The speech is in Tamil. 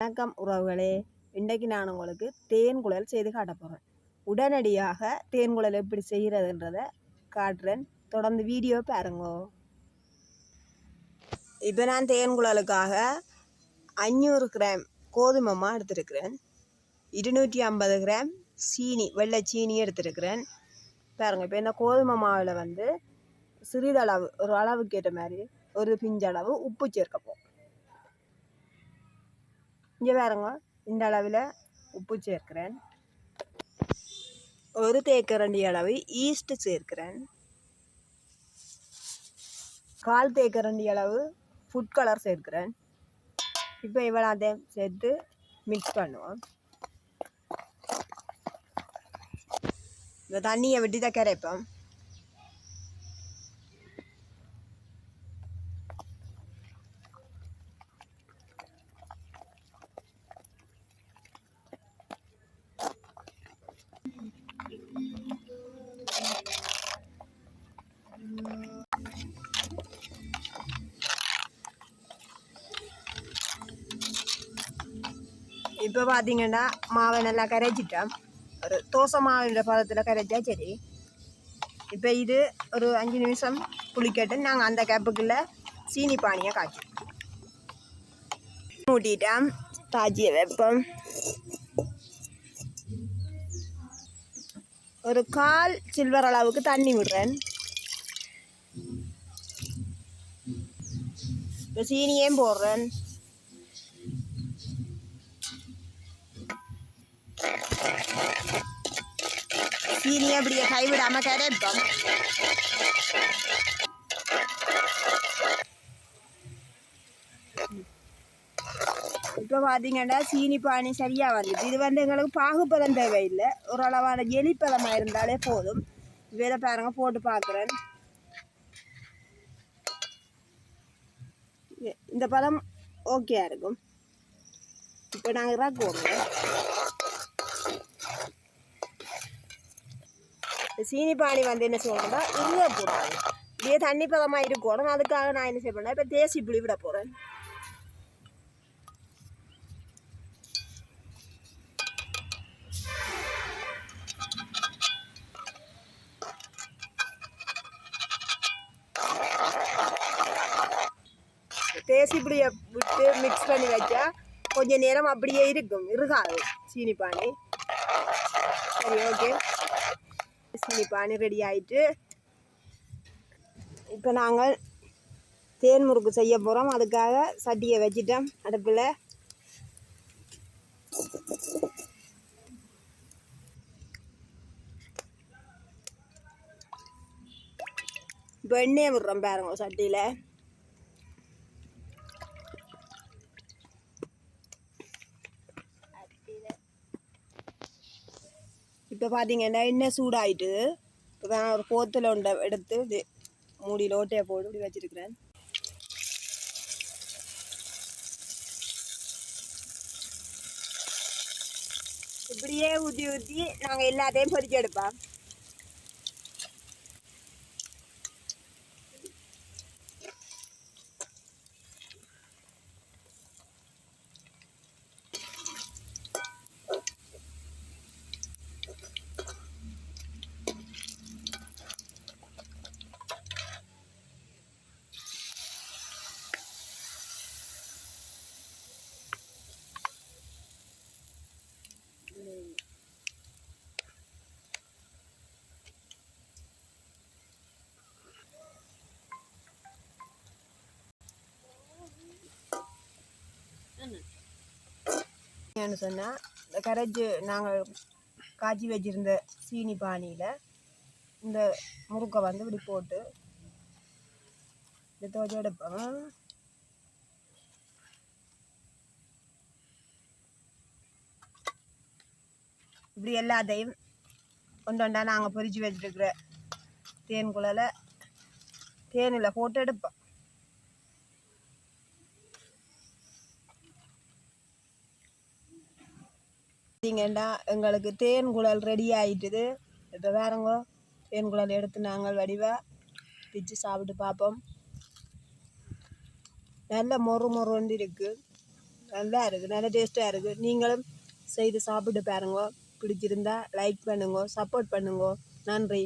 வணக்கம் உறவுகளே, இன்றைக்கு நான் உங்களுக்கு தேன் குழல் செய்து காட்ட போகிறேன். உடனடியாக தேன் குழல் எப்படி செய்கிறதுன்றதை காட்டுறேன். தொடர்ந்து வீடியோ பாருங்கோ. இப்போ நான் தேன் குழலுக்காக 500 கிராம் கோதுமை மா எடுத்துருக்கிறேன். 250 கிராம் சீனி, வெள்ளை சீனி எடுத்துருக்கிறேன். பாருங்க, இப்போ இந்த கோதுமை மாவில் சிறிதளவு ஒரு அளவுக்கு ஏற்ற மாதிரி ஒரு பிஞ்சளவு உப்பு சேர்க்கப்போம். இங்கே பாருங்க, இந்த அளவில் உப்பு சேர்க்கிறேன். ஒரு தேக்கரண்டி அளவு ஈஸ்ட் சேர்க்கிறேன். 1/4 தேக்கரண்டி அளவு ஃபுட் கலர் சேர்க்கிறேன். இப்போ இவ்வளோத்தையும் சேர்த்து மிக்ஸ் பண்ணுவோம். இந்த தண்ணியை விட்டு தான் கரைப்போம். இப்போ பார்த்தீங்கன்னா மாவை நல்லா கரைச்சிட்டோம். ஒரு தோசை மாவுன்ற பதத்தில் கரைச்சா சரி. இப்போ இது ஒரு 5 நிமிஷம் புளிக்கட்டு. நாங்கள் அந்த கேப்புக்குள்ள சீனி பானியை காய்ச்சி மூட்டிட்டோம். காய்ச்சிய வைப்போம். ஒரு 1/4 சில்வர் அளவுக்கு தண்ணி விடுறேன். இப்போ சீனியையும் போடுறேன். சீனியை அப்படியே கைவிடாமல் கரைப்போம். இப்போ பார்த்தீங்கன்னா சீனி பானி சரியாக வந்துச்சு. இது எங்களுக்கு பாகுப்பதம் தேவையில்லை, ஒரு அளவான எலிப்பதமாக இருந்தாலே போதும். வேற பாருங்க, போட்டு பார்க்குறேன். இந்த பதம் ஓகேயா இருக்கும். இப்போ நாங்கள் இறக்குவோம். சீனி பானி என்ன சொல்லணும்னா இருக போடுறாங்க, இதே தண்ணி பதமாக இருக்கணும். அதுக்காக நான் என்ன செய்ய இப்போ தேசி புளி விட போகிறேன். தேசி புளியை விட்டு மிக்ஸ் பண்ணி வச்சா கொஞ்சம் நேரம் அப்படியே இருக்கும், இருக்காது சீனி பானி. சரி, ஓகே. சீனி பானி ரெடி ஆகிட்டு இப்போ நாங்கள் தேன் முறுக்கு செய்ய போகிறோம். அதுக்காக சட்டியை வச்சிட்டோம் அடுப்பில். இப்போ எண்ணெயை விடுறோம் பாருங்க சட்டியில். இப்போ பார்த்தீங்கன்னா எண்ணெய் சூடாயிட்டு இப்போ நான் ஒரு போத்தில் ஒன்றை எடுத்து இது மூடியில் ஓட்டையை போட்டு இப்படி வச்சிருக்கிறேன். இப்படியே ஊற்றி ஊற்றி நாங்கள் எல்லாத்தையும் பொரிச்சு எடுப்போம். என்ன சொன்னால், இந்த கரைச்சி நாங்கள் காய்ச்சி வச்சிருந்த சீனி பானியில் இந்த முறுக்கை இப்படி போட்டு இந்த துவச்சி எடுப்போம். இப்படி எல்லாத்தையும் ஒன்றா நாங்கள் பொரிச்சு வச்சுருக்கிற தேன் குழலை தேனில் போட்டு எடுப்போம். பார்த்தீங்கன்னா எங்களுக்கு தேன் குழல் ரெடி ஆகிட்டுது. இப்போ வேறங்கோ தேன் குழல் எடுத்து நாங்கள் வடிவாக பிச்சு சாப்பிட்டு பார்ப்போம். நல்ல மொறு மொறுண்டு இருக்குது. நல்லா இருக்குது, நல்ல டேஸ்ட்டாக இருக்குது. நீங்களும் செய்து சாப்பிட்டு பாருங்க. பிடிச்சிருந்தா லைக் பண்ணுங்க, சப்போர்ட் பண்ணுங்க. நன்றி.